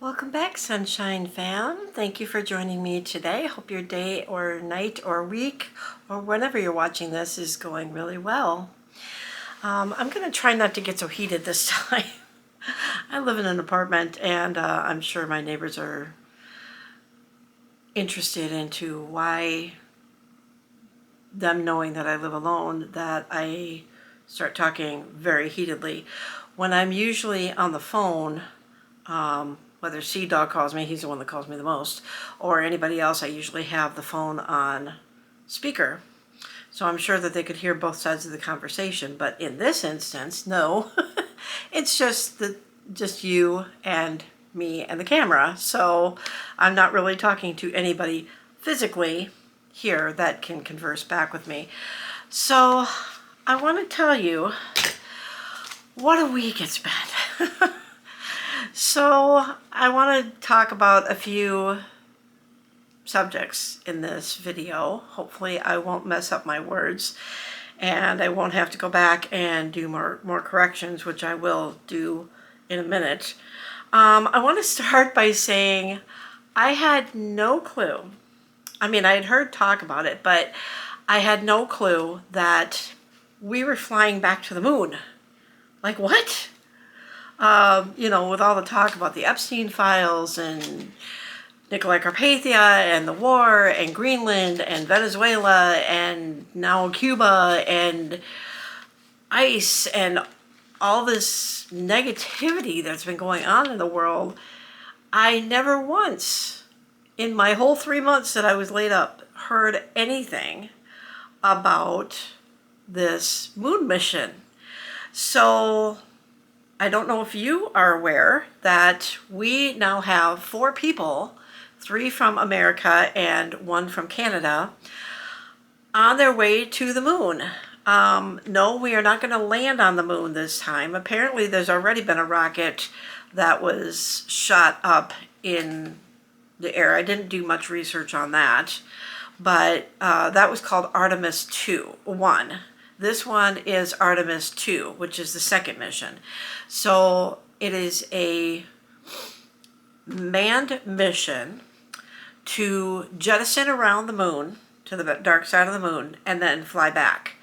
Welcome back, Sunshine Fam. Thank you for joining me today. Hope your day or night or week or whenever you're watching this is going really well. I'm going to try not to get so heated this time. I live in an apartment and I'm sure my neighbors are interested into why, them knowing that I live alone, that I start talking very heatedly. When I'm usually on the phone, whether Sea Dog calls me, he's the one that calls me the most, or anybody else, I usually have the phone on speaker. So I'm sure that they could hear both sides of the conversation. But in this instance, no, it's just you and me and the camera. So I'm not really talking to anybody physically here that can converse back with me. So I want to tell you what a week it's been. So I want to talk about a few subjects in this video. Hopefully I won't mess up my words and I won't have to go back and do more corrections, which I will do in a minute. I want to start by saying I had no clue. I mean, I had heard talk about it, but I had no clue that we were flying back to the moon. Like, what? With all the talk about the Epstein files and Nikolai Carpathia and the war and Greenland and Venezuela and now Cuba and ICE and all this negativity that's been going on in the world, I never once in my whole 3 months that I was laid up heard anything about this moon mission. So I don't know if you are aware that we now have 4 people, 3 from America and 1 from Canada, on their way to the moon. No, we are not going to land on the moon this time. Apparently there's already been a rocket that was shot up in the air. I didn't do much research on that, but that was called Artemis 1. This one is Artemis 2, which is the second mission. So it is a manned mission to jettison around the moon, to the dark side of the moon, and then fly back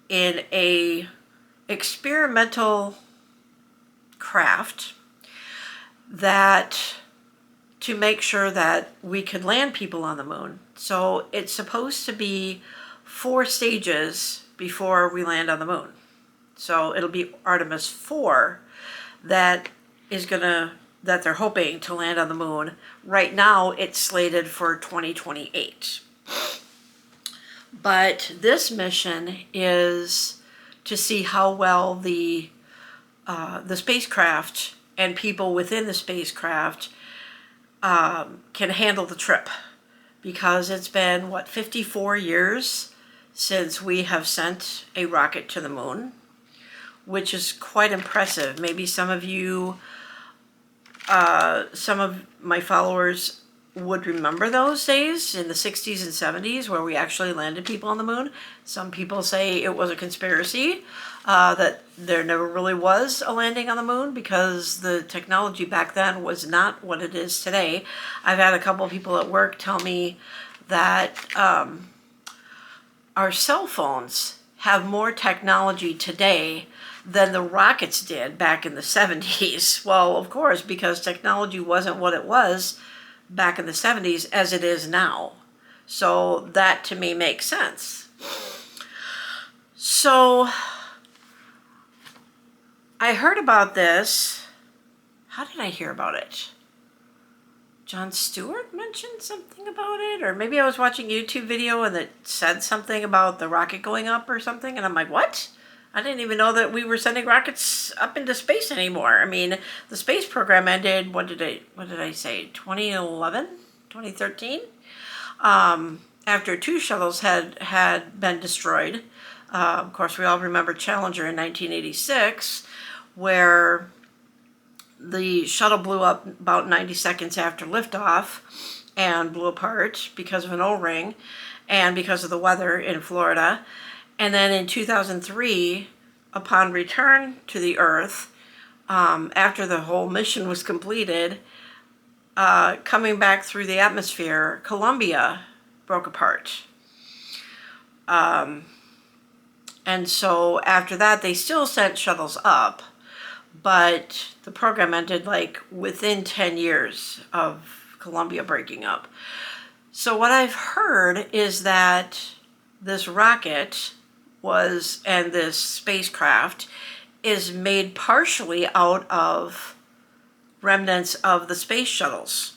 in a experimental craft that to make sure that we could land people on the moon. So it's supposed to be 4 stages before we land on the moon. So it'll be Artemis 4 that they're hoping to land on the moon. Right now it's slated for 2028. But this mission is to see how well the spacecraft and people within the spacecraft can handle the trip, because it's been 54 years since we have sent a rocket to the moon, which is quite impressive. Maybe some of you, some of my followers would remember those days in the 60s and 70s where we actually landed people on the moon. Some people say it was a conspiracy, that there never really was a landing on the moon because the technology back then was not what it is today. I've had a couple of people at work tell me that our cell phones have more technology today than the rockets did back in the 70s. Well, of course, because technology wasn't what it was back in the 70s as it is now. So that to me makes sense. So I heard about this. How did I hear about it? Jon Stewart mentioned something about it, or maybe I was watching a YouTube video and it said something about the rocket going up or something, and I'm like, what? I didn't even know that we were sending rockets up into space anymore. I mean, the space program ended, what did I say, 2011, 2013? After 2 shuttles had been destroyed. Of course, we all remember Challenger in 1986, where the shuttle blew up about 90 seconds after liftoff and blew apart because of an O-ring and because of the weather in Florida. And then in 2003, upon return to the Earth, after the whole mission was completed, coming back through the atmosphere, Columbia broke apart. And so after that, they still sent shuttles up, but the program ended like within 10 years of Columbia breaking up. So what I've heard is that this rocket and this spacecraft is made partially out of remnants of the space shuttles,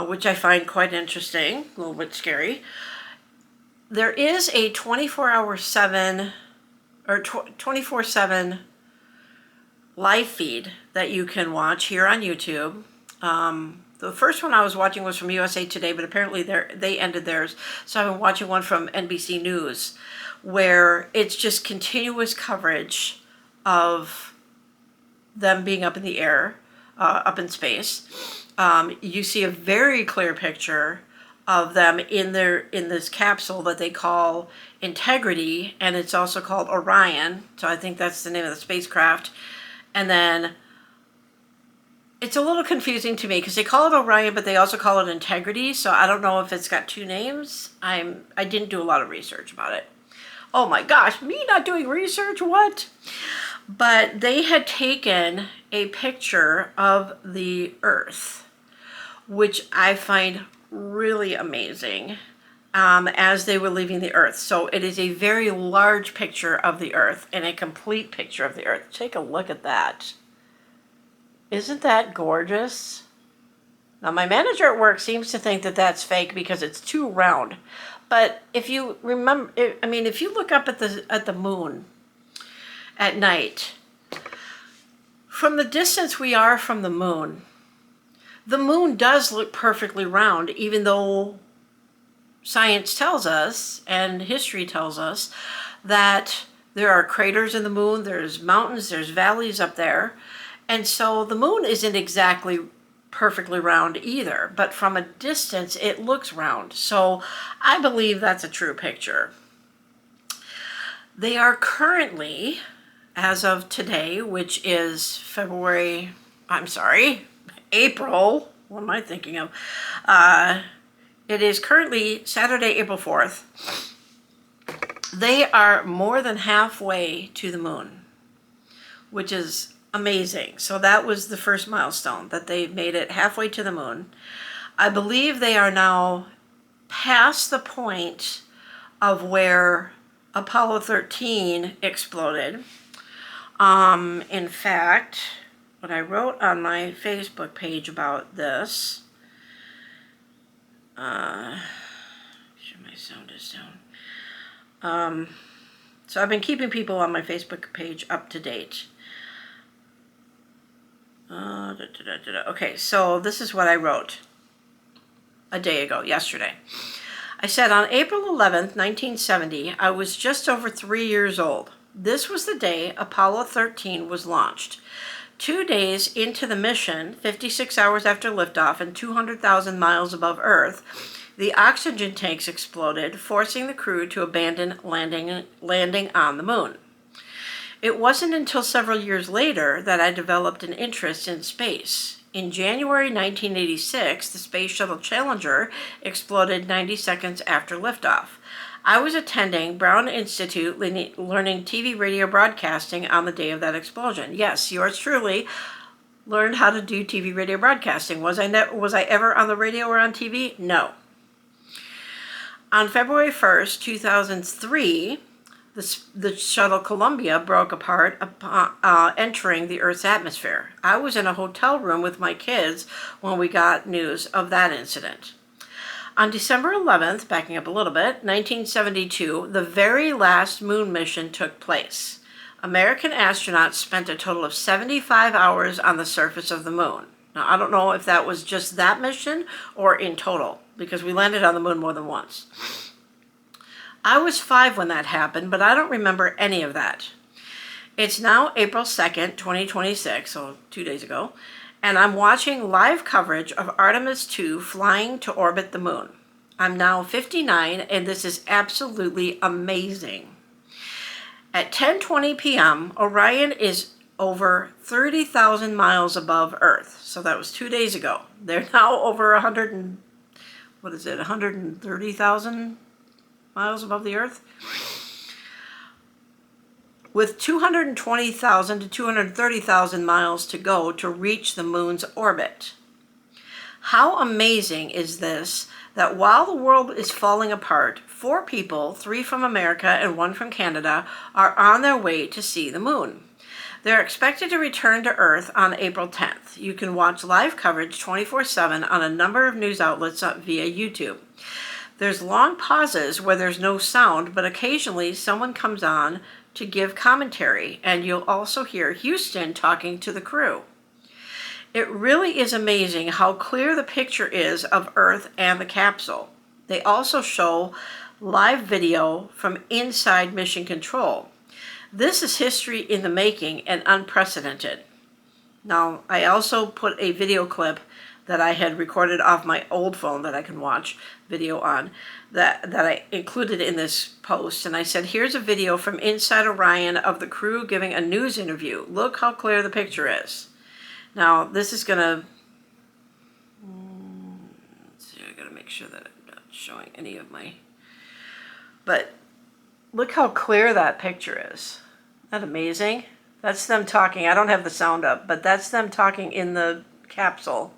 which I find quite interesting, a little bit scary. There is a 24/7 live feed that you can watch here on YouTube. The first one I was watching was from USA Today, but apparently they ended theirs. So I've been watching one from NBC News, where it's just continuous coverage of them being up in the air, up in space. You see a very clear picture of them in this capsule that they call Integrity, and it's also called Orion. So I think that's the name of the spacecraft. And then it's a little confusing to me because they call it Orion, but they also call it Integrity. So I don't know if it's got two names. I didn't do a lot of research about it. Oh my gosh, me not doing research, what? But they had taken a picture of the Earth, which I find really amazing, as they were leaving the Earth. So it is a very large picture of the Earth and a complete picture of the Earth. Take a look at that. Isn't that gorgeous? Now my manager at work seems to think that that's fake because it's too round. But if you remember, I mean, if you look up at the moon at night, from the distance we are from the moon does look perfectly round, even though science tells us and history tells us that there are craters in the moon, there's mountains, there's valleys up there. And so the moon isn't exactly perfectly round either, but from a distance it looks round. So I believe that's a true picture. They are currently, as of today, which is April, what am I thinking of? It is currently Saturday, April 4th. They are more than halfway to the moon, which is amazing. So that was the first milestone, that they made it halfway to the moon. I believe they are now past the point of where Apollo 13 exploded. In fact, what I wrote on my Facebook page about this, sure my sound is down. So I've been keeping people on my Facebook page up to date. Okay, so this is what I wrote a day ago, yesterday. I said, on April 11th, 1970, I was just over 3 years old. This was the day Apollo 13 was launched. 2 days into the mission, 56 hours after liftoff and 200,000 miles above Earth, the oxygen tanks exploded, forcing the crew to abandon landing on the moon. It wasn't until several years later that I developed an interest in space. In January 1986, the Space Shuttle Challenger exploded 90 seconds after liftoff. I was attending Brown Institute learning TV radio broadcasting on the day of that explosion. Yes, yours truly learned how to do TV radio broadcasting. Was I ever on the radio or on TV? No. On February 1st, 2003, the shuttle Columbia broke apart upon entering the Earth's atmosphere. I was in a hotel room with my kids when we got news of that incident. On December 11th, backing up a little bit, 1972, the very last moon mission took place. American astronauts spent a total of 75 hours on the surface of the moon. Now, I don't know if that was just that mission or in total, because we landed on the moon more than once. I was 5 when that happened, but I don't remember any of that. It's now April 2nd, 2026, so 2 days ago, and I'm watching live coverage of Artemis 2 flying to orbit the moon. I'm now 59, and this is absolutely amazing. At 10:20 p.m., Orion is over 30,000 miles above Earth. So that was 2 days ago. They're now over 130,000 miles above the Earth, with 220,000 to 230,000 miles to go to reach the moon's orbit. How amazing is this, that while the world is falling apart, 4 people, 3 from America and 1 from Canada, are on their way to see the moon. They're expected to return to Earth on April 10th. You can watch live coverage 24/7 on a number of news outlets via YouTube. There's long pauses where there's no sound, but occasionally someone comes on to give commentary, and you'll also hear Houston talking to the crew. It really is amazing how clear the picture is of Earth and the capsule. They also show live video from inside Mission Control. This is history in the making and unprecedented. Now, I also put a video clip that I had recorded off my old phone that I can watch video on, that I included in this post. And I said, here's a video from inside Orion of the crew giving a news interview. Look how clear the picture is. Now, this is gonna, let's see, I gotta make sure that I'm not showing any of my, but look how clear that picture is. Isn't that amazing? That's them talking. I don't have the sound up, but that's them talking in the capsule.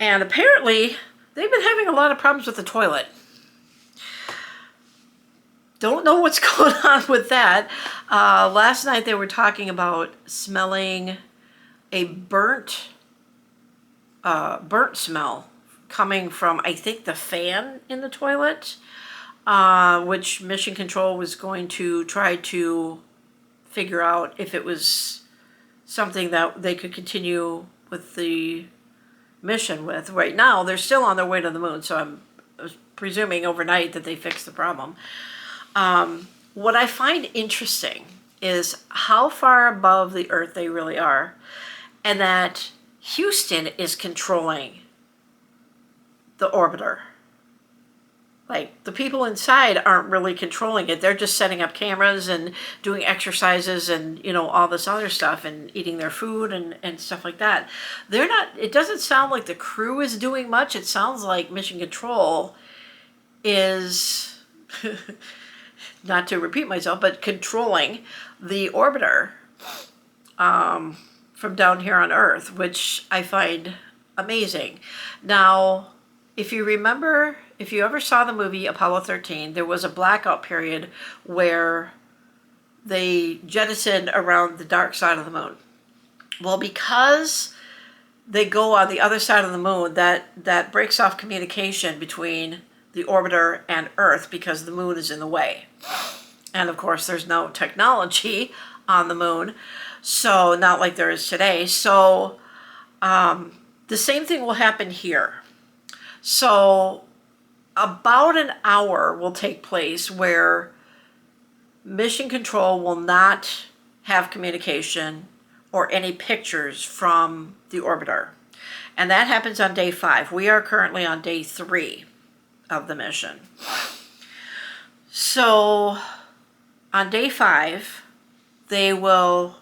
And apparently, they've been having a lot of problems with the toilet. Don't know what's going on with that. Last night they were talking about smelling a burnt smell coming from, I think, the fan in the toilet, which Mission Control was going to try to figure out if it was something that they could continue with the mission with. Right now, they're still on their way to the moon, so I'm presuming overnight that they fixed the problem. What I find interesting is how far above the Earth they really are, and that Houston is controlling the orbiter. Like, the people inside aren't really controlling it. They're just setting up cameras and doing exercises and, you know, all this other stuff and eating their food and stuff like that. They're not, it doesn't sound like the crew is doing much. It sounds like Mission Control is, not to repeat myself, but controlling the orbiter from down here on Earth, which I find amazing. Now, if you remember, if you ever saw the movie Apollo 13, there was a blackout period where they jettisoned around the dark side of the moon. Well, because they go on the other side of the moon, that breaks off communication between the orbiter and Earth because the moon is in the way. And of course, there's no technology on the moon, so not like there is today. So the same thing will happen here. So about an hour will take place where Mission Control will not have communication or any pictures from the orbiter. And that happens on day 5. We are currently on day 3 of the mission. So on day 5, they will,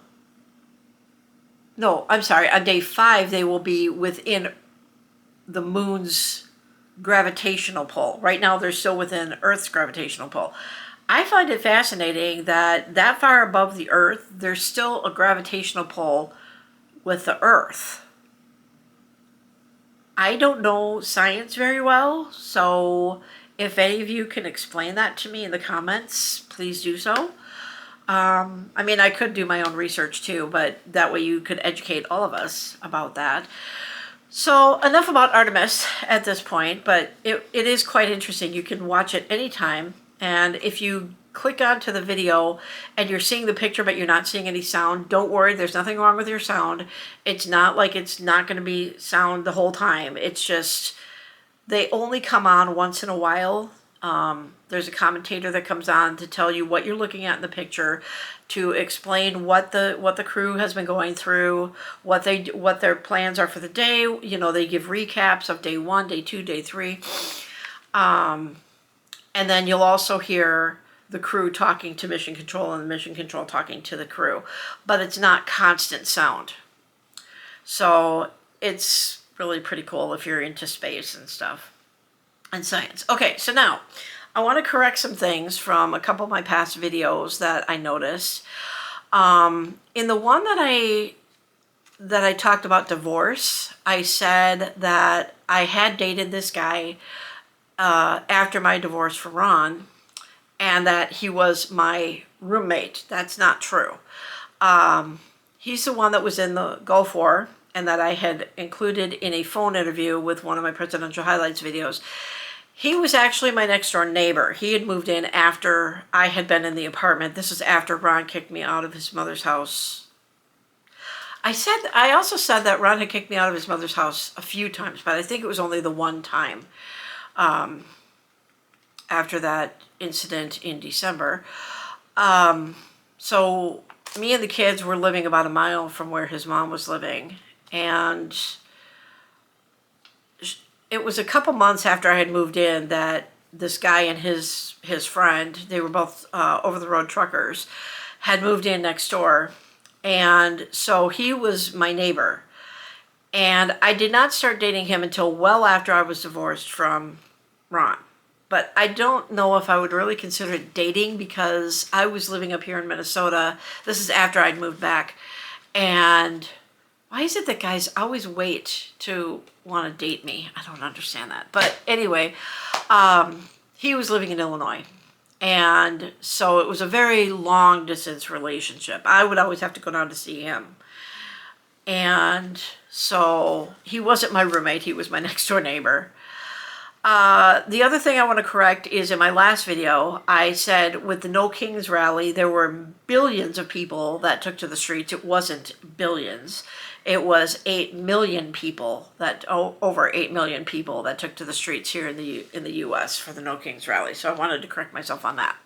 no, I'm sorry, on day 5, they will be within the moon's gravitational pull. Right now, they're still within Earth's gravitational pull. I find it fascinating that far above the Earth, there's still a gravitational pull with the Earth. I don't know science very well, so if any of you can explain that to me in the comments, please do so. I mean, I could do my own research too, but that way you could educate all of us about that. So enough about Artemis at this point, but it is quite interesting. You can watch it anytime, and if you click onto the video and you're seeing the picture but you're not seeing any sound, don't worry, there's nothing wrong with your sound. It's not like it's not going to be sound the whole time. It's just they only come on once in a while. There's a commentator that comes on to tell you what you're looking at in the picture, to explain what the crew has been going through, what their plans are for the day. You know, they give recaps of day 1, day 2, day 3. And then you'll also hear the crew talking to mission control and the mission control talking to the crew, but it's not constant sound. So it's really pretty cool if you're into space and stuff and science. Okay, so now I want to correct some things from a couple of my past videos that I noticed. In the one that I talked about divorce, I said that I had dated this guy after my divorce from Ron, and that he was my roommate. That's not true. He's the one that was in the Gulf War and that I had included in a phone interview with one of my presidential highlights videos. He was actually my next door neighbor. He had moved in after I had been in the apartment. This was after Ron kicked me out of his mother's house. I also said that Ron had kicked me out of his mother's house a few times, but I think it was only the one time after that incident in December. So me and the kids were living about a mile from where his mom was living, and it was a couple months after I had moved in that this guy and his friend, they were both over-the-road truckers, had moved in next door. And so he was my neighbor. And I did not start dating him until well after I was divorced from Ron. But I don't know if I would really consider it dating, because I was living up here in Minnesota. This is after I'd moved back. And why is it that guys always wait to want to date me? I don't understand that. But anyway, he was living in Illinois. And so it was a very long distance relationship. I would always have to go down to see him. And so he wasn't my roommate. He was my next door neighbor. The other thing I want to correct is in my last video, I said with the No Kings rally, there were billions of people that took to the streets. It wasn't billions. It was 8 million people over 8 million people that took to the streets here in the U.S. for the No Kings rally. So I wanted to correct myself on that.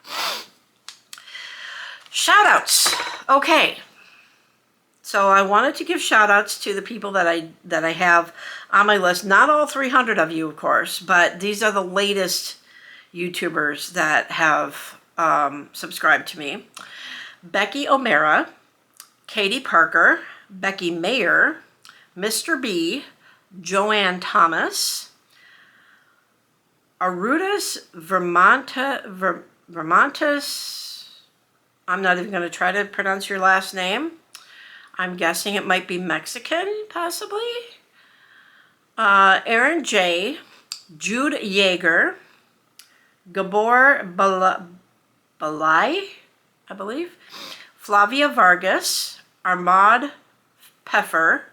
Shoutouts. Okay. So I wanted to give shoutouts to the people that I have on my list. Not all 300 of you, of course, but these are the latest YouTubers that have subscribed to me. Becky O'Mara, Katie Parker, Becky Mayer, Mr. B, Joanne Thomas, Arudis Vermontes. I'm not even going to try to pronounce your last name. I'm guessing it might be Mexican, possibly. Aaron J, Jude Yeager, Gabor Balai, I believe, Flavia Vargas, Armand Peffer,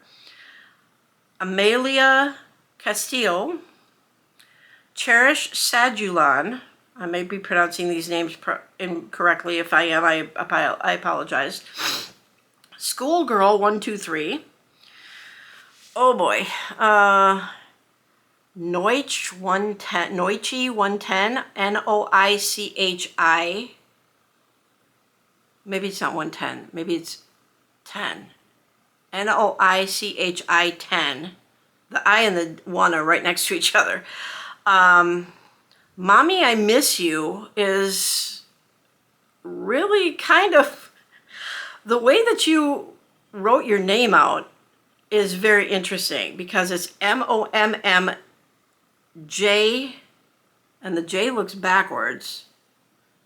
Amelia Castillo, Cherish Sajulan. I may be pronouncing these names incorrectly. If I am, I apologize. Schoolgirl 123. Oh boy. Noichi 110. Noichi. Maybe it's not 110. Maybe it's 10. Noichi 10. The I and the 1 are right next to each other. Mommy, I Miss You is really kind of... The way that you wrote your name out is very interesting, because it's MOMMJ, and the J looks backwards,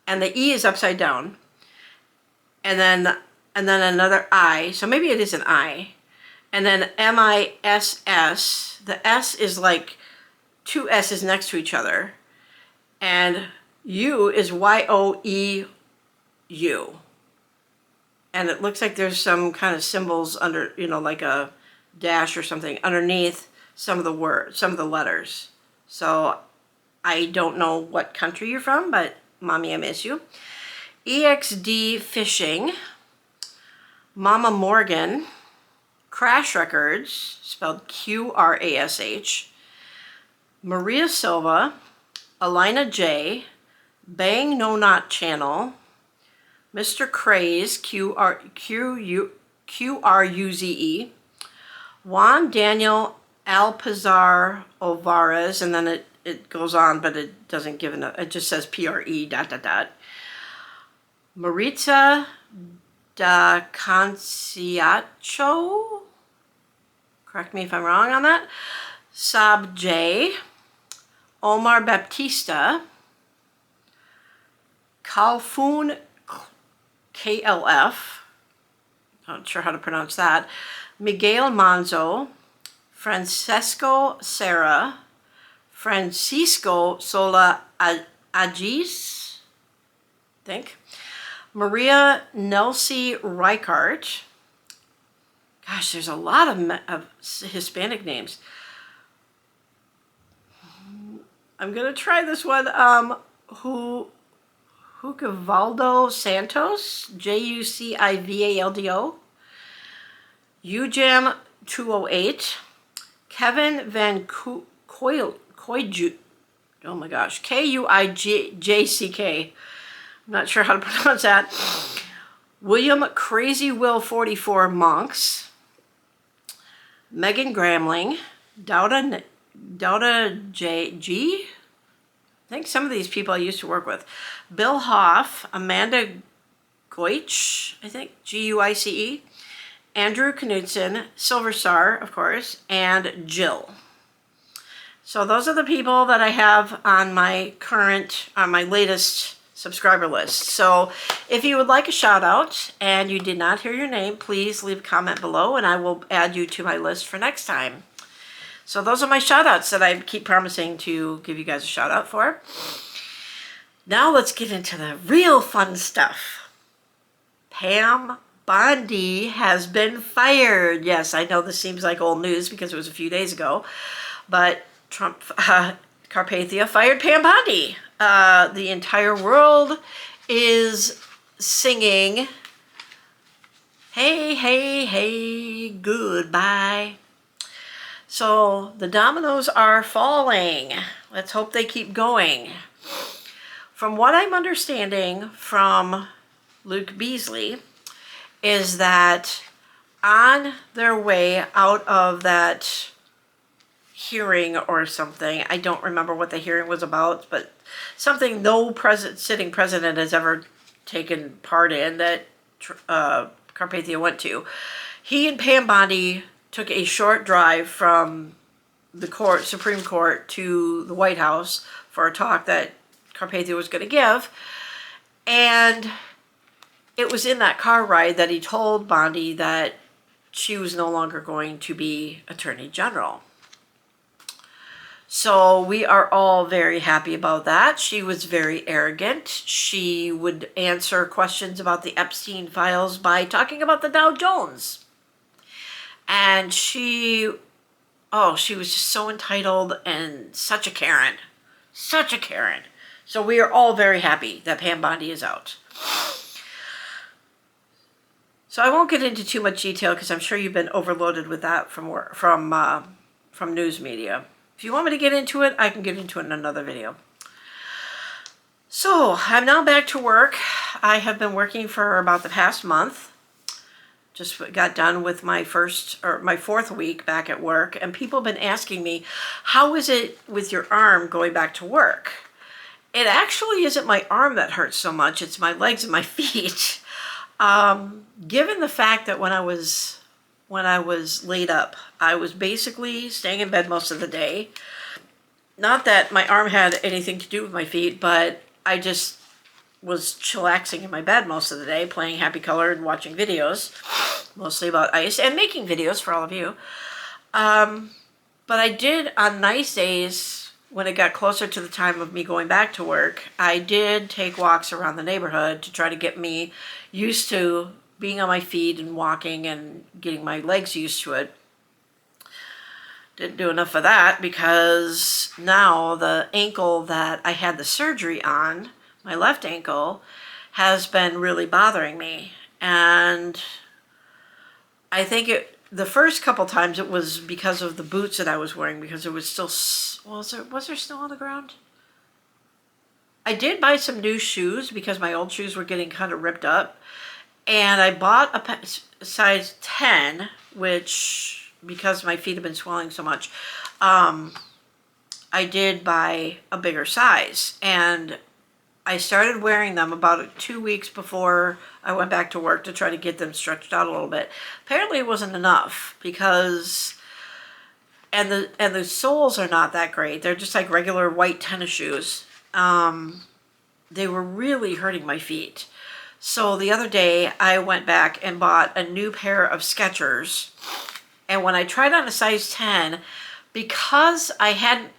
and the E is upside down, and then another I, so maybe it is an I, and then MISS. The S is like two S's next to each other, and U is YOEU. And it looks like there's some kind of symbols under, like a dash or something underneath some of the words, some of the letters. So I don't know what country you're from, but Mommy, I Miss You. EXD Fishing, Mama Morgan, Crash Records, spelled QRASH, Maria Silva, Alina J, Bang No Not Channel, Mr. Craze, Qruze, Juan Daniel Alpizar Alvarez, and then it goes on, but it doesn't give it just says PRE ... Maritza da Conciacho, correct me if I'm wrong on that, Sab J, Omar Baptista, Kalfoon KLF, not sure how to pronounce that, Miguel Manzo, Francesco Serra, Francisco Sola Agis, I think, Maria Nelsie Reichart. Gosh, there's a lot of Hispanic names. I'm going to try this one. Jucivaldo Santos, Jucivaldo, Ujam 208, Kevin Van Koyju, oh my gosh, Kuijck. I'm not sure how to pronounce that. William Crazy Will 44 Monks, Megan Gramling, Dauda G. I think some of these people I used to work with. Bill Hoff, Amanda Goich, I think, Guice, Andrew Knudsen, Silver Star, of course, and Jill. So those are the people that I have on my latest subscriber list. So if you would like a shout out and you did not hear your name, please leave a comment below and I will add you to my list for next time. So those are my shout outs that I keep promising to give you guys a shout out for. Now let's get into the real fun stuff. Pam Bondi has been fired. Yes, I know this seems like old news because it was a few days ago, but Carpathia fired Pam Bondi. The entire world is singing, hey, hey, hey, goodbye. So the dominoes are falling. Let's hope they keep going. From what I'm understanding from Luke Beasley is that on their way out of that hearing or something, I don't remember what the hearing was about, but something no sitting president has ever taken part in that Carpathia went to. He and Pam Bondi took a short drive from the Supreme Court to the White House for a talk that Carpathia was going to give. And it was in that car ride that he told Bondi that she was no longer going to be Attorney General. So we are all very happy about that. She was very arrogant. She would answer questions about the Epstein files by talking about the Dow Jones. And she was just so entitled and such a Karen. Such a Karen. So we are all very happy that Pam Bondi is out. So I won't get into too much detail because I'm sure you've been overloaded with that from news media. If you want me to get into it, I can get into it in another video. So I'm now back to work. I have been working for about the past month. Just got done with my fourth week back at work, and people have been asking me, how is it with your arm going back to work? It actually isn't my arm that hurts so much, it's my legs and my feet. Given the fact that when I was laid up, I was basically staying in bed most of the day. Not that my arm had anything to do with my feet, but I just was chillaxing in my bed most of the day, playing Happy Color and watching videos, mostly about ice, and making videos for all of you. But I did, on nice days, when it got closer to the time of me going back to work, I did take walks around the neighborhood to try to get me used to being on my feet and walking and getting my legs used to it. Didn't do enough of that because now the ankle that I had the surgery on, my left ankle, has been really bothering me. And I think the first couple times it was because of the boots that I was wearing, because there was still, was there snow on the ground? I did buy some new shoes because my old shoes were getting kind of ripped up. And I bought a size 10, which, because my feet have been swelling so much, I did buy a bigger size. And I started wearing them about 2 weeks before I went back to work to try to get them stretched out a little bit. Apparently it wasn't enough because, and the soles are not that great. They're just like regular white tennis shoes. They were really hurting my feet. So the other day I went back and bought a new pair of Skechers. And when I tried on a size 10, because I hadn't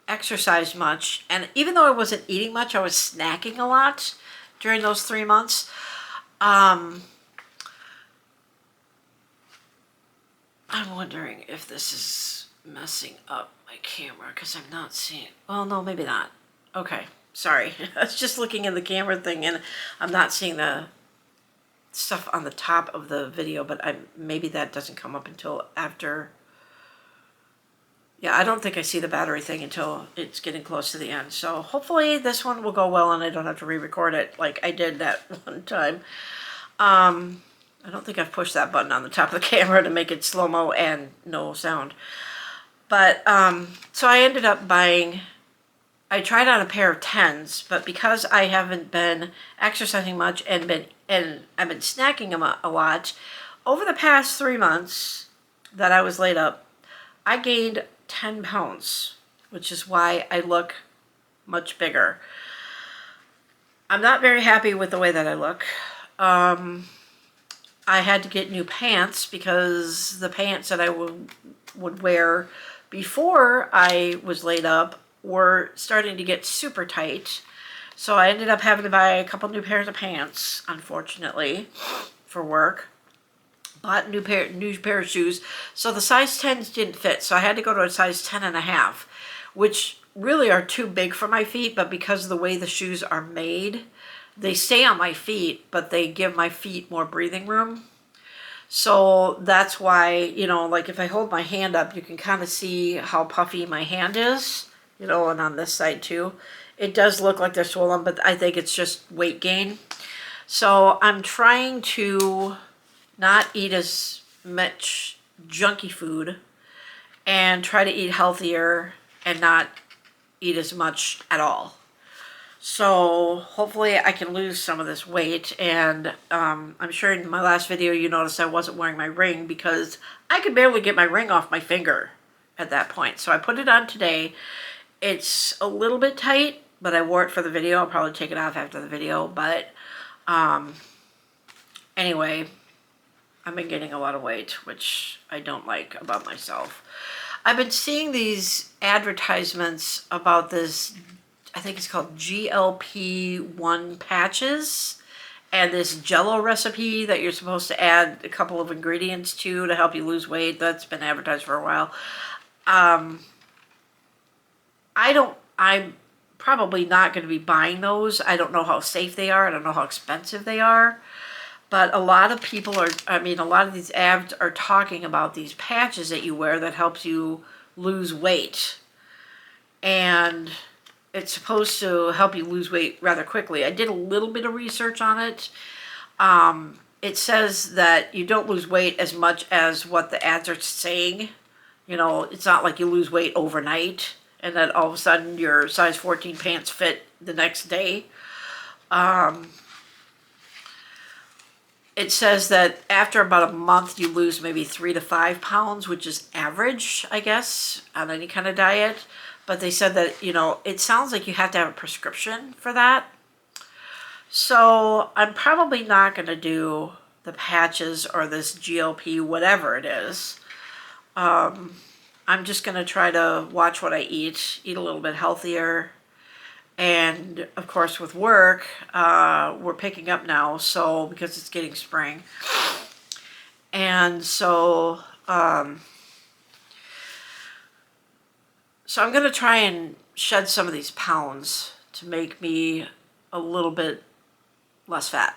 exercised much, and even though I wasn't eating much, I was snacking a lot during those 3 months. I'm wondering if this is messing up my camera because I'm not seeing, well, no, maybe not. Okay, sorry. I was just looking in the camera thing and I'm not seeing the stuff on the top of the video, but maybe that doesn't come up until after. Yeah, I don't think I see the battery thing until it's getting close to the end. So hopefully this one will go well and I don't have to re-record it like I did that one time. I don't think I've pushed that button on the top of the camera to make it slow-mo and no sound. But, so I ended up buying, I tried on a pair of 10s, but because I haven't been exercising much and I've been snacking a lot, over the past 3 months that I was laid up, I gained 10 pounds, which is why I look much bigger. I'm not very happy with the way that I look. I had to get new pants because the pants that I would wear before I was laid up were starting to get super tight. So I ended up having to buy a couple new pairs of pants, unfortunately, for work. Bought a new pair of shoes. So the size 10s didn't fit. So I had to go to a size 10.5, which really are too big for my feet, but because of the way the shoes are made, they stay on my feet, but they give my feet more breathing room. So that's why, you know, like if I hold my hand up, you can kind of see how puffy my hand is, you know, and on this side too. It does look like they're swollen, but I think it's just weight gain. So I'm trying to not eat as much junky food and try to eat healthier and not eat as much at all. So hopefully I can lose some of this weight, and I'm sure in my last video you noticed I wasn't wearing my ring because I could barely get my ring off my finger at that point. So I put it on today. It's a little bit tight, but I wore it for the video. I'll probably take it off after the video, but anyway, I've been gaining a lot of weight, which I don't like about myself. I've been seeing these advertisements about this, I think it's called GLP-1 patches, and this Jello recipe that you're supposed to add a couple of ingredients to help you lose weight. That's been advertised for a while. I'm probably not going to be buying those. I don't know how safe they are. I don't know how expensive they are. But a lot of people are, I mean, a lot of these ads are talking about these patches that you wear that helps you lose weight. And it's supposed to help you lose weight rather quickly. I did a little bit of research on it. It says that you don't lose weight as much as what the ads are saying. You know, it's not like you lose weight overnight and then all of a sudden your size 14 pants fit the next day. It says that after about a month, you lose maybe 3 to 5 pounds, which is average, I guess, on any kind of diet. But they said that, you know, it sounds like you have to have a prescription for that. So I'm probably not going to do the patches or this GLP, whatever it is. I'm just going to try to watch what I eat a little bit healthier. And of course with work, we're picking up now, so because it's getting spring. And so, so I'm going to try and shed some of these pounds to make me a little bit less fat.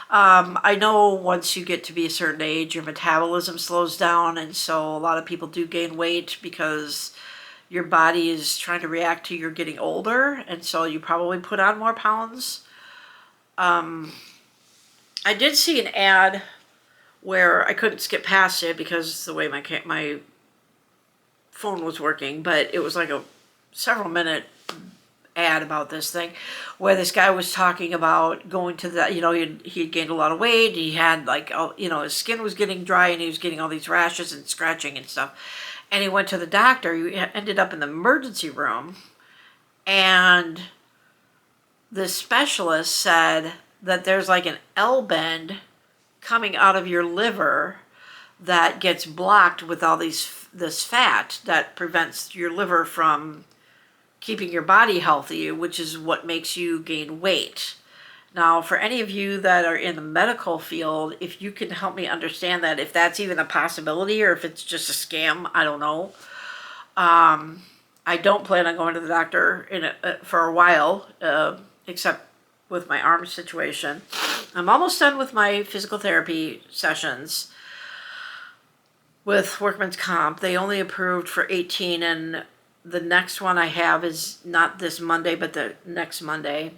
I know once you get to be a certain age, your metabolism slows down, and so a lot of people do gain weight because your body is trying to react to your getting older, and so you probably put on more pounds. I did see an ad where I couldn't skip past it because the way my phone was working, but it was like a several minute ad about this thing where this guy was talking about going to the, he'd gained a lot of weight. He had like, his skin was getting dry and he was getting all these rashes and scratching and stuff. And he went to the doctor. He ended up in the emergency room, and the specialist said that there's like an L-bend coming out of your liver that gets blocked with all this fat that prevents your liver from keeping your body healthy, which is what makes you gain weight. Now, for any of you that are in the medical field, if you can help me understand that, if that's even a possibility or if it's just a scam, I don't know. I don't plan on going to the doctor for a while, except with my arm situation. I'm almost done with my physical therapy sessions with workman's comp. They only approved for 18, and the next one I have is not this Monday, but the next Monday.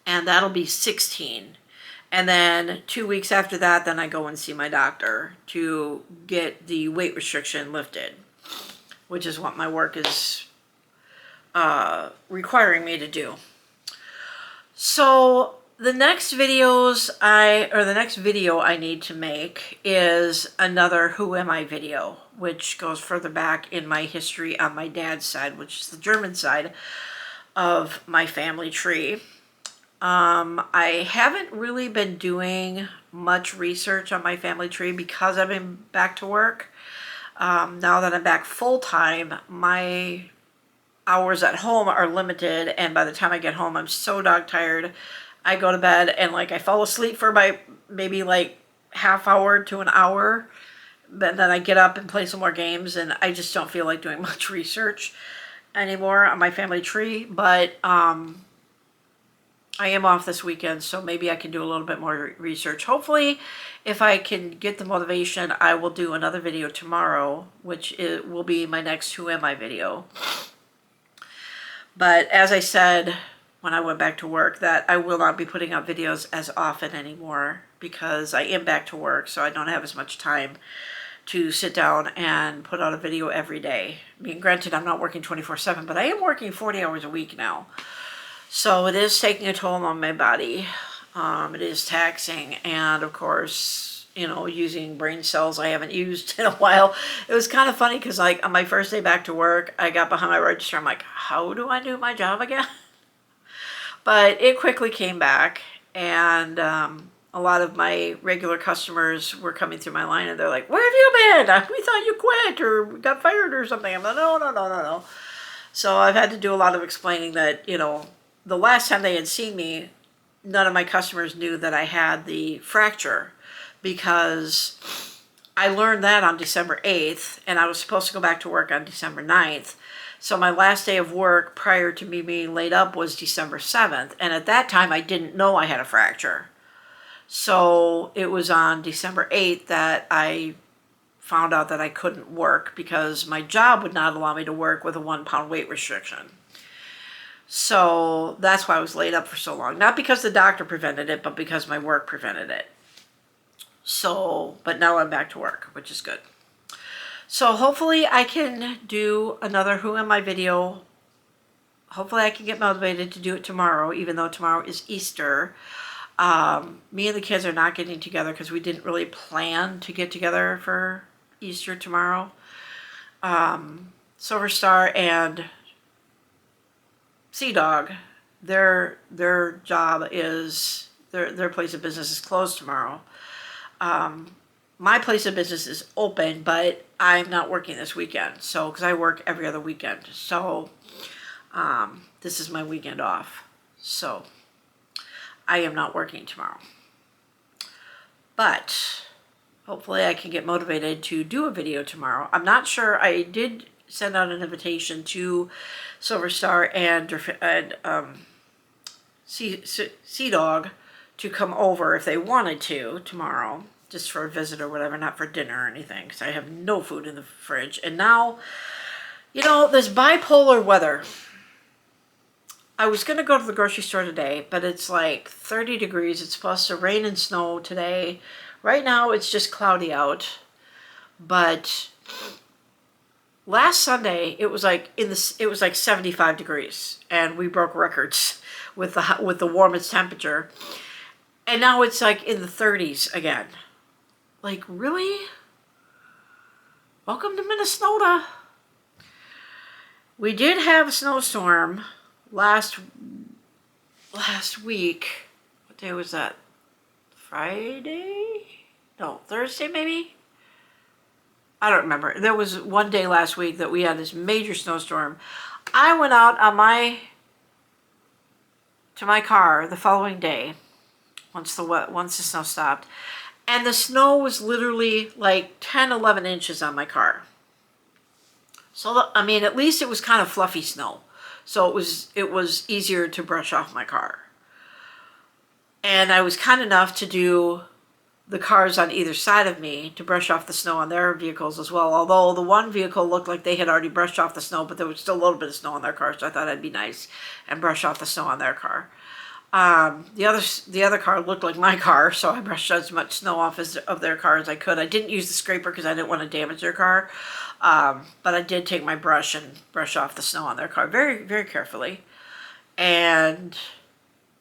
And that'll be 16. And then 2 weeks after that, then I go and see my doctor to get the weight restriction lifted, which is what my work is requiring me to do. So the next video I need to make is another Who Am I video, which goes further back in my history on my dad's side, which is the German side of my family tree. I haven't really been doing much research on my family tree because I've been back to work. Now that I'm back full-time, my hours at home are limited, and by the time I get home, I'm so dog tired. I go to bed and like I fall asleep for maybe like half hour to an hour, but then I get up and play some more games, and I just don't feel like doing much research anymore on my family tree. But I am off this weekend, so maybe I can do a little bit more research. Hopefully, if I can get the motivation, I will do another video tomorrow, which will be my next Who Am I video. But as I said when I went back to work, that I will not be putting out videos as often anymore because I am back to work, so I don't have as much time to sit down and put out a video every day. I mean, granted, I'm not working 24/7, but I am working 40 hours a week now. So it is taking a toll on my body. It is taxing, and of course, using brain cells I haven't used in a while. It was kind of funny because like on my first day back to work, I got behind my register. I'm like, how do I do my job again? But it quickly came back, and a lot of my regular customers were coming through my line, and they're like, where have you been? We thought you quit or got fired or something. I'm like, no. So I've had to do a lot of explaining that, the last time they had seen me, none of my customers knew that I had the fracture, because I learned that on December 8th, and I was supposed to go back to work on December 9th. So my last day of work prior to me being laid up was December 7th, and at that time I didn't know I had a fracture. So it was on December 8th that I found out that I couldn't work because my job would not allow me to work with a 1-pound weight restriction. So that's why I was laid up for so long. Not because the doctor prevented it, but because my work prevented it. So, but now I'm back to work, which is good. So hopefully I can do another Who Am I video. Hopefully I can get motivated to do it tomorrow, even though tomorrow is Easter. Me and the kids are not getting together because we didn't really plan to get together for Easter tomorrow. Silver Star and Sea Dog, their job is, their place of business is closed tomorrow. My place of business is open, but I'm not working this weekend. So, because I work every other weekend. So, this is my weekend off. So, I am not working tomorrow. But, hopefully I can get motivated to do a video tomorrow. I'm not sure. I did send out an invitation to Silver Star and Sea Dog to come over if they wanted to tomorrow, just for a visit or whatever, not for dinner or anything, because I have no food in the fridge. And now, this bipolar weather. I was going to go to the grocery store today, but it's like 30 degrees. It's supposed to rain and snow today. Right now, it's just cloudy out. But last Sunday it was like it was like 75 degrees, and we broke records with the warmest temperature. And now it's like in the 30s again. Like, really? Welcome to Minnesota. We did have a snowstorm last week. What day was that? Friday? No, Thursday maybe? I don't remember. There was one day last week that we had this major snowstorm. I went out on to my car the following day, once the snow stopped, and the snow was literally like 10, 11 inches on my car. So, I mean, at least it was kind of fluffy snow. So it was easier to brush off my car. And I was kind enough to do the cars on either side of me to brush off the snow on their vehicles as well. Although the one vehicle looked like they had already brushed off the snow, but there was still a little bit of snow on their car, so I thought I'd be nice and brush off the snow on their car. The other car looked like my car, so I brushed as much snow off of their car as I could. I didn't use the scraper because I didn't want to damage their car, but I did take my brush and brush off the snow on their car very, very carefully. And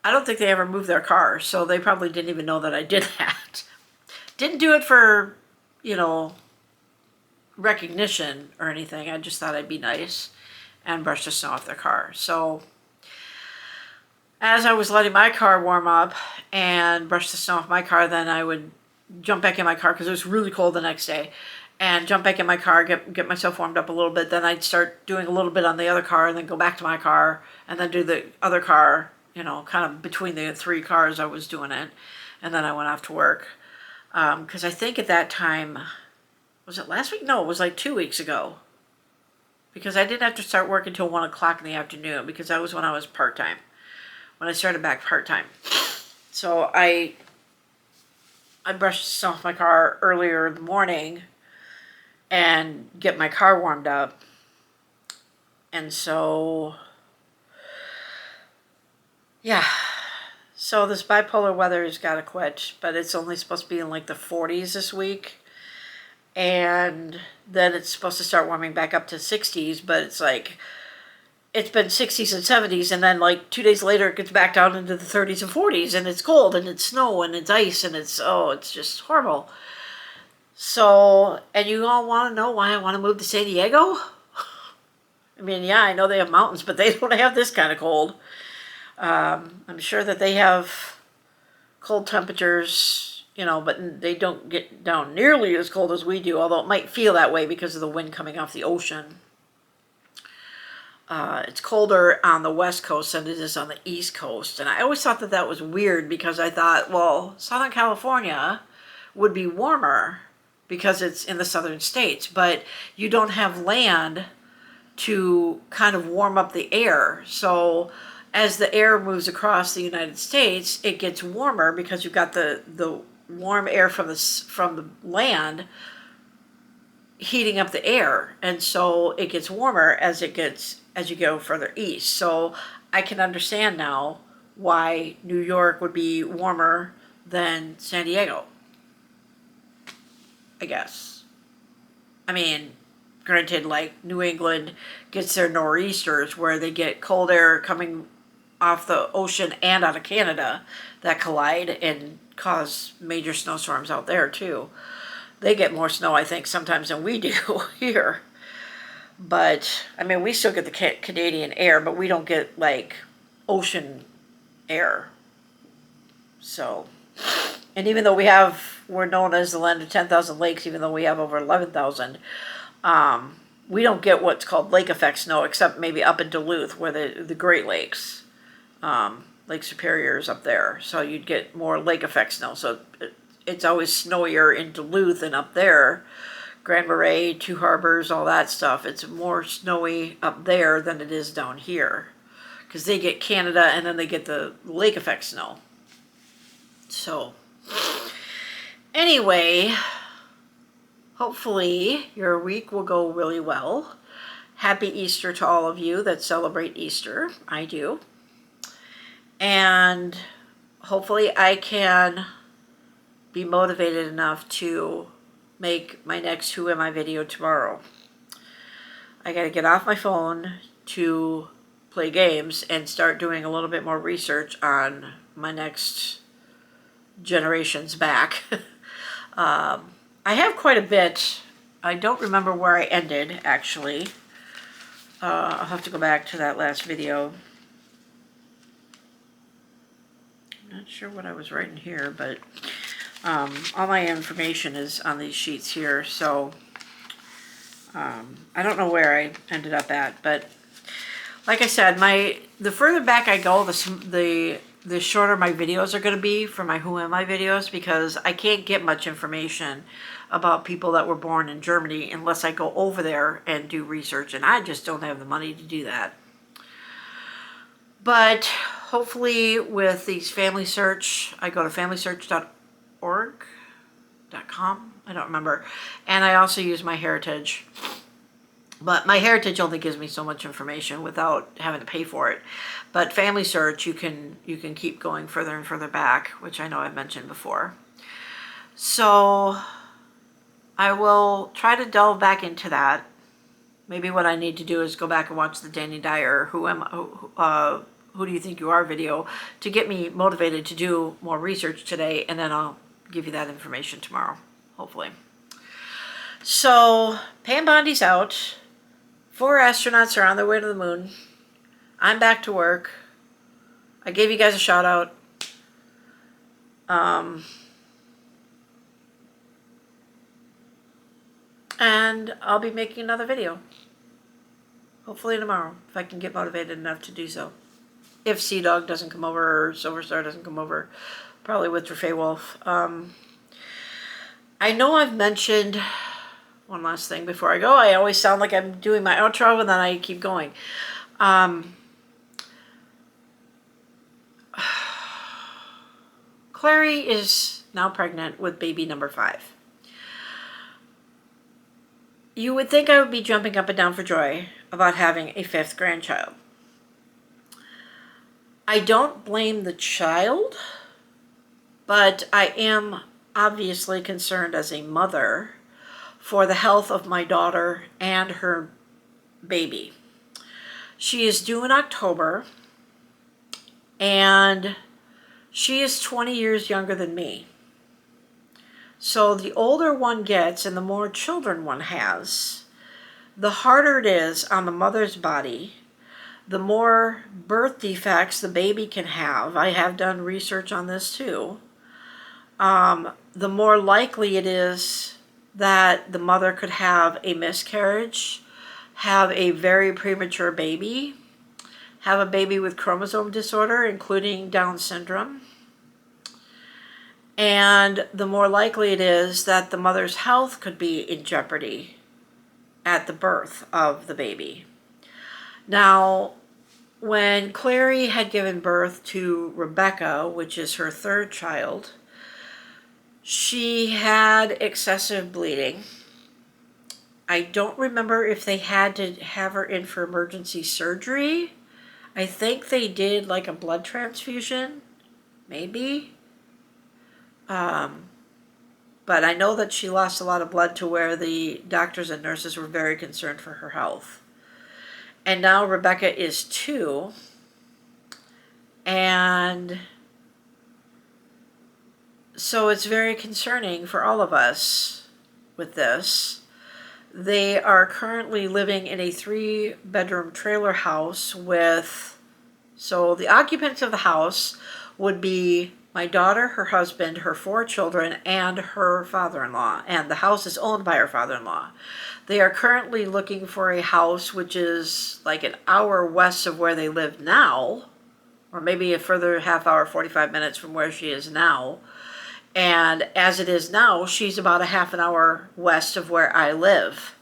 I don't think they ever moved their car, so they probably didn't even know that I did that. Didn't do it for, recognition or anything. I just thought I'd be nice and brush the snow off their car. So as I was letting my car warm up and brush the snow off my car, then I would jump back in my car because it was really cold the next day, and jump back in my car, get myself warmed up a little bit. Then I'd start doing a little bit on the other car and then go back to my car and then do the other car, kind of between the three cars I was doing it. And then I went off to work. Because I think at that time, was it last week? No, it was like 2 weeks ago. Because I didn't have to start work until 1 o'clock in the afternoon, because that was when I was part-time. When I started back part-time. So I brushed off my car earlier in the morning and get my car warmed up. And so, yeah. So this bipolar weather has got to quit, but it's only supposed to be in like the 40s this week. And then it's supposed to start warming back up to 60s, but it's like, it's been 60s and 70s, and then like 2 days later it gets back down into the 30s and 40s, and it's cold, and it's snow, and it's ice, and it's just horrible. So, and you all want to know why I want to move to San Diego? I mean, yeah, I know they have mountains, but they don't have this kind of cold. I'm sure that they have cold temperatures, but they don't get down nearly as cold as we do, although it might feel that way because of the wind coming off the ocean. It's colder on the west coast than it is on the east coast, and I always thought that was weird because I thought, well, Southern California would be warmer because it's in the southern states, but you don't have land to kind of warm up the air. So as the air moves across the United States, it gets warmer because you've got the warm air from the land heating up the air, and so it gets warmer as you go further east. So I can understand now why New York would be warmer than San Diego, I guess. I mean, granted, like New England gets their nor'easters where they get cold air coming off the ocean and out of Canada that collide and cause major snowstorms out there too. They get more snow, I think, sometimes than we do here. But, I mean, we still get the Canadian air, but we don't get, like, ocean air. So, and even though we're known as the land of 10,000 lakes, even though we have over 11,000, we don't get what's called lake effect snow, except maybe up in Duluth, where the Great Lakes, Lake Superior is up there. So you'd get more lake effect snow. So it's always snowier in Duluth and up there. Grand Marais, Two Harbors, all that stuff. It's more snowy up there than it is down here. Because they get Canada and then they get the lake effect snow. So, anyway, hopefully your week will go really well. Happy Easter to all of you that celebrate Easter. I do. And hopefully I can be motivated enough to make my next Who Am I video tomorrow. I got to get off my phone to play games and start doing a little bit more research on my next generations back. I have quite a bit. I don't remember where I ended, actually. I'll have to go back to that last video. I'm not sure what I was writing here, but all my information is on these sheets here, so I don't know where I ended up at, but like I said, the further back I go, the shorter my videos are going to be for my Who Am I videos, because I can't get much information about people that were born in Germany unless I go over there and do research, and I just don't have the money to do that. But hopefully with these family search, I go to familysearch.org.com, I don't remember, and I also use MyHeritage. But MyHeritage only gives me so much information without having to pay for it. But Family Search, you can keep going further and further back, which I know I've mentioned before. So I will try to delve back into that. Maybe what I need to do is go back and watch the Danny Dyer Who Do You Think You Are video to get me motivated to do more research today, and then I'll give you that information tomorrow, hopefully. So Pam Bondi's out. 4 astronauts are on their way to the moon. I'm back to work. I gave you guys a shout out. And I'll be making another video. Hopefully tomorrow, if I can get motivated enough to do so. If Sea Dog doesn't come over, or Silver Star doesn't come over, probably with Trefay Wolf. I know I've mentioned... One last thing before I go. I always sound like I'm doing my outro and then I keep going. Clary is now pregnant with baby number 5. You would think I would be jumping up and down for joy about having a 5th grandchild. I don't blame the child, but I am obviously concerned as a mother for the health of my daughter and her baby. She is due in October, and she is 20 years younger than me. So the older one gets and the more children one has, the harder it is on the mother's body, the more birth defects the baby can have. I have done research on this too. The more likely it is that the mother could have a miscarriage, have a very premature baby, have a baby with chromosome disorder, including Down syndrome. And the more likely it is that the mother's health could be in jeopardy at the birth of the baby. Now, when Clary had given birth to Rebecca, which is her 3rd child, she had excessive bleeding. I don't remember if they had to have her in for emergency surgery. I think they did like a blood transfusion, maybe. But I know that she lost a lot of blood to where the doctors and nurses were very concerned for her health. And now Rebecca is 2. And so it's very concerning for all of us with this. They are currently living in a 3-bedroom trailer house with, so the occupants of the house would be my daughter, her husband, her 4 children, and her father-in-law. And the house is owned by her father-in-law. They are currently looking for a house which is like an hour west of where they live now, or maybe a further half hour, 45 minutes from where she is now. And as it is now, she's about a half an hour west of where I live.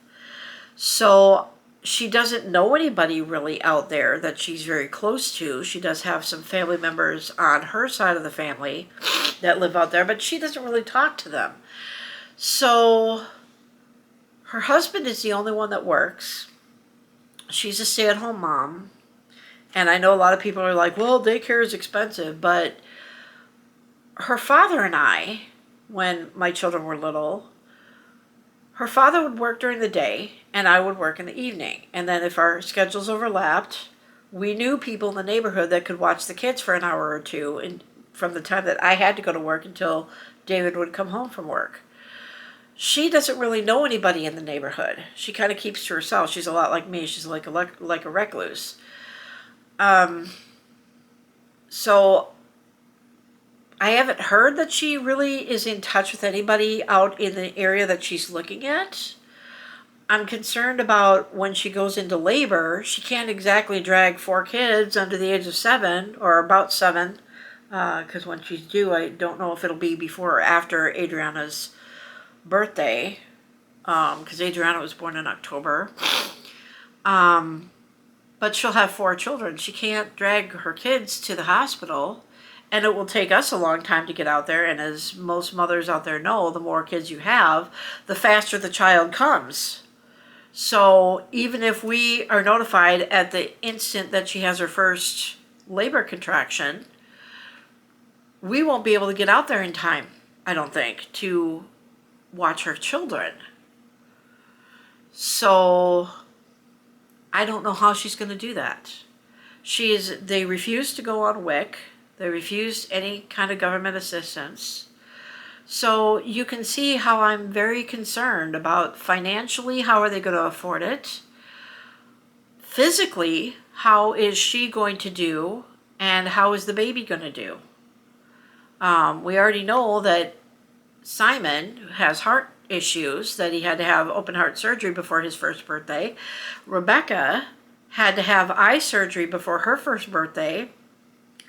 So she doesn't know anybody really out there that she's very close to. She does have some family members on her side of the family that live out there, but she doesn't really talk to them. So her husband is the only one that works. She's a stay-at-home mom. And I know a lot of people are like, well, daycare is expensive, but her father and I, when my children were little, her father would work during the day and I would work in the evening. And then if our schedules overlapped, we knew people in the neighborhood that could watch the kids for an hour or two, and from the time that I had to go to work until David would come home from work. She doesn't really know anybody in the neighborhood. She kind of keeps to herself. She's a lot like me. She's like a recluse. So I haven't heard that she really is in touch with anybody out in the area that she's looking at. I'm concerned about when she goes into labor. She can't exactly drag 4 kids under the age of 7 or about 7, because when she's due, I don't know if it'll be before or after Adriana's birthday, because Adriana was born in October. But she'll have 4 children. She can't drag her kids to the hospital. And it will take us a long time to get out there. And as most mothers out there know, the more kids you have, the faster the child comes. So even if we are notified at the instant that she has her first labor contraction, we won't be able to get out there in time, I don't think, to watch her children. So I don't know how she's going to do that. They refuse to go on WIC. They refused any kind of government assistance. So you can see how I'm very concerned about financially, how are they going to afford it? Physically, how is she going to do? And how is the baby going to do? We already know that Simon has heart issues, that he had to have open heart surgery before his first birthday. Rebecca had to have eye surgery before her first birthday.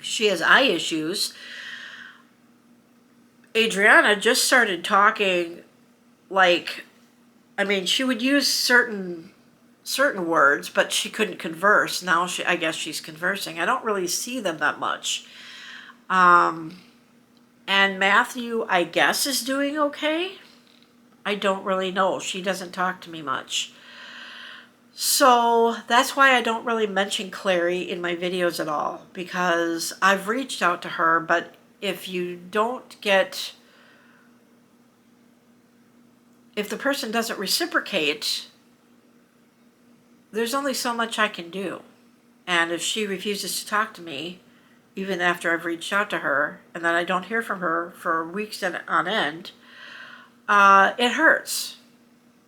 She has eye issues. Adriana just started talking she would use certain words, but she couldn't converse. Now I guess she's conversing. I don't really see them that much. And Matthew, I guess, is doing okay. I don't really know. She doesn't talk to me much. So that's why I don't really mention Clary in my videos at all, because I've reached out to her, but if the person doesn't reciprocate, there's only so much I can do. And if she refuses to talk to me, even after I've reached out to her, and then I don't hear from her for weeks on end, it hurts.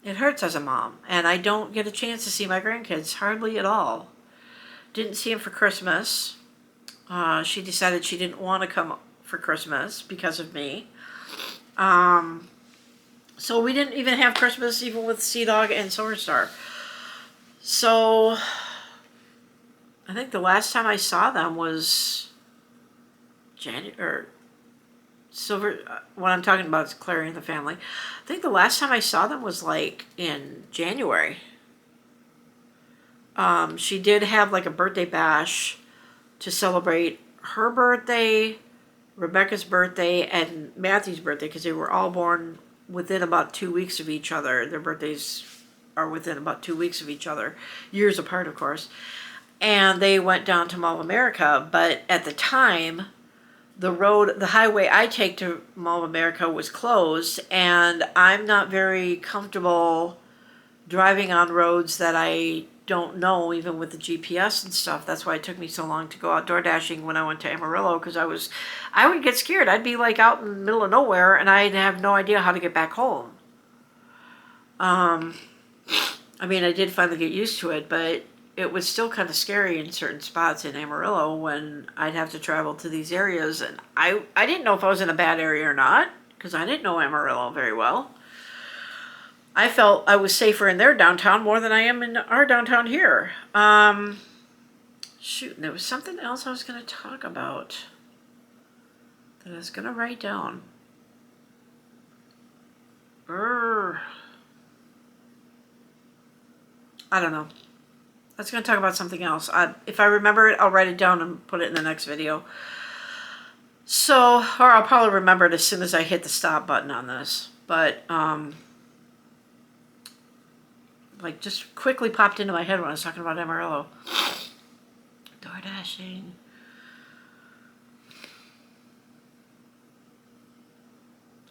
It hurts as a mom, and I don't get a chance to see my grandkids hardly at all. Didn't see them for Christmas. She decided she didn't want to come for Christmas because of me. So we didn't even have Christmas even with Sea Dog and Silver Star. So I think the last time I saw them was what I'm talking about is Clary and the family. I think the last time I saw them was in January. She did have a birthday bash to celebrate her birthday, Rebecca's birthday, and Matthew's birthday, because they were all born within about 2 weeks of each other. Their birthdays are within about 2 weeks of each other, years apart, of course. And they went down to Mall of America, but at the time, the highway I take to Mall of America was closed, and I'm not very comfortable driving on roads that I don't know, even with the GPS and stuff. That's why it took me so long to go outdoor dashing when I went to Amarillo, because I would get scared. I'd be out in the middle of nowhere, and I'd have no idea how to get back home. I did finally get used to it, but it was still kind of scary in certain spots in Amarillo when I'd have to travel to these areas. And I didn't know if I was in a bad area or not, because I didn't know Amarillo very well. I felt I was safer in their downtown more than I am in our downtown here. Shoot, there was something else I was going to talk about that I was going to write down. I don't know. I was going to talk about something else. If I remember it, I'll write it down and put it in the next video. So, or I'll probably remember it as soon as I hit the stop button on this. But, just quickly popped into my head when I was talking about Amarillo. Door dashing.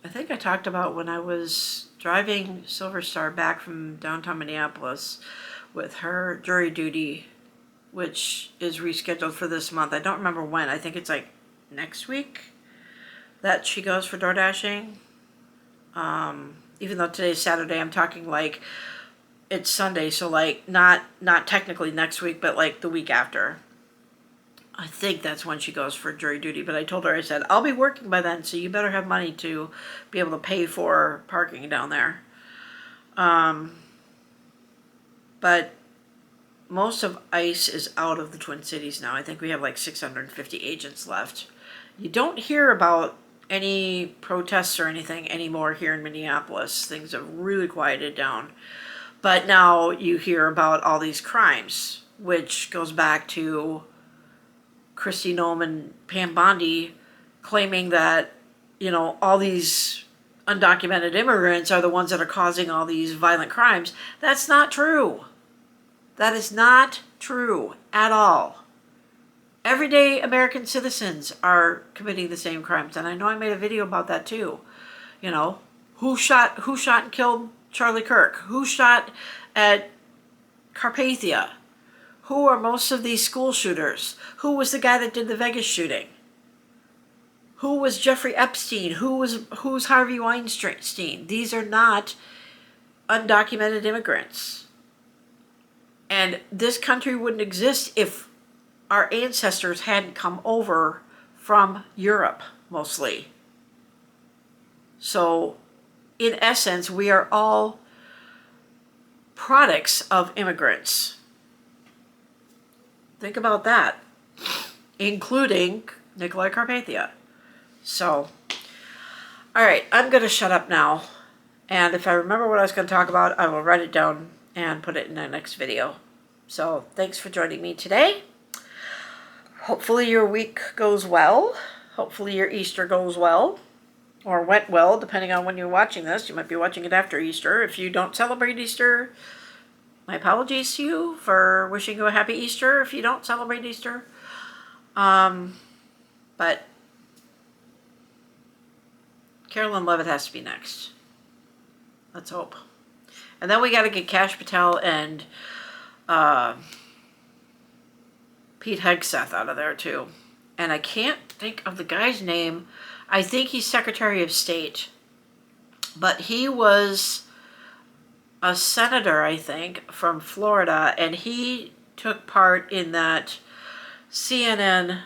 I think I talked about when I was driving Silver Star back from downtown Minneapolis with her jury duty, which is rescheduled for this month. I don't remember when. I think it's like next week that she goes for door dashing. Even though today's Saturday, I'm talking like it's Sunday, so like not technically next week, but like the week after. I think that's when she goes for jury duty, but I told her, I said, I'll be working by then, so you better have money to be able to pay for parking down there. But most of ICE is out of the Twin Cities now. I think we have like 650 agents left. You don't hear about any protests or anything anymore here in Minneapolis. Things have really quieted down. But now you hear about all these crimes, which goes back to Kristi Noem and Pam Bondi claiming that, you know, all these undocumented immigrants are the ones that are causing all these violent crimes. That's not true. That is not true at all. Everyday American citizens are committing the same crimes, and I know I made a video about that too. You know, who shot and killed Charlie Kirk? Who shot at Carpathia? Who are most of these school shooters? Who was the guy that did the Vegas shooting? Who was Jeffrey Epstein? Who's Harvey Weinstein? These are not undocumented immigrants. And this country wouldn't exist if our ancestors hadn't come over from Europe, mostly. So, in essence, we are all products of immigrants. Think about that, including Nikolai Carpathia. So, all right, I'm going to shut up now. And if I remember what I was going to talk about, I will write it down and put it in the next video. So, thanks for joining me today. Hopefully your week goes well. Hopefully your Easter goes well. Or went well, depending on when you're watching this. You might be watching it after Easter. If you don't celebrate Easter, my apologies to you for wishing you a happy Easter if you don't celebrate Easter. But Carolyn Levitt has to be next. Let's hope. And then we got to get Kash Patel and Pete Hegseth out of there too. And I can't think of the guy's name. I think he's Secretary of State. But he was a senator, I think, from Florida, and he took part in that CNN,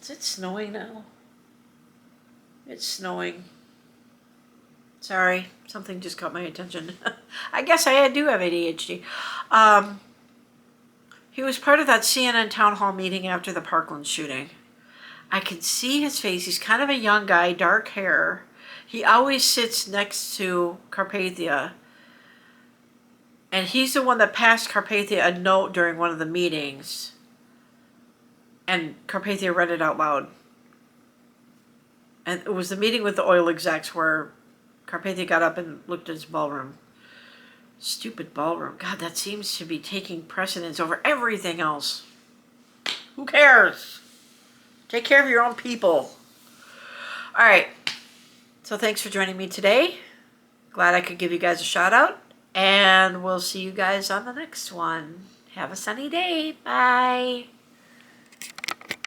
is it snowing now? It's snowing. Sorry, something just caught my attention. I guess I do have ADHD. He was part of that CNN town hall meeting after the Parkland shooting. I can see his face. He's kind of a young guy, dark hair. He always sits next to Carpathia. And he's the one that passed Carpathia a note during one of the meetings. And Carpathia read it out loud. And it was the meeting with the oil execs where Carpathia got up and looked at his ballroom. Stupid ballroom. God, that seems to be taking precedence over everything else. Who cares? Take care of your own people. All right. So thanks for joining me today. Glad I could give you guys a shout out. And we'll see you guys on the next one. Have a sunny day. Bye.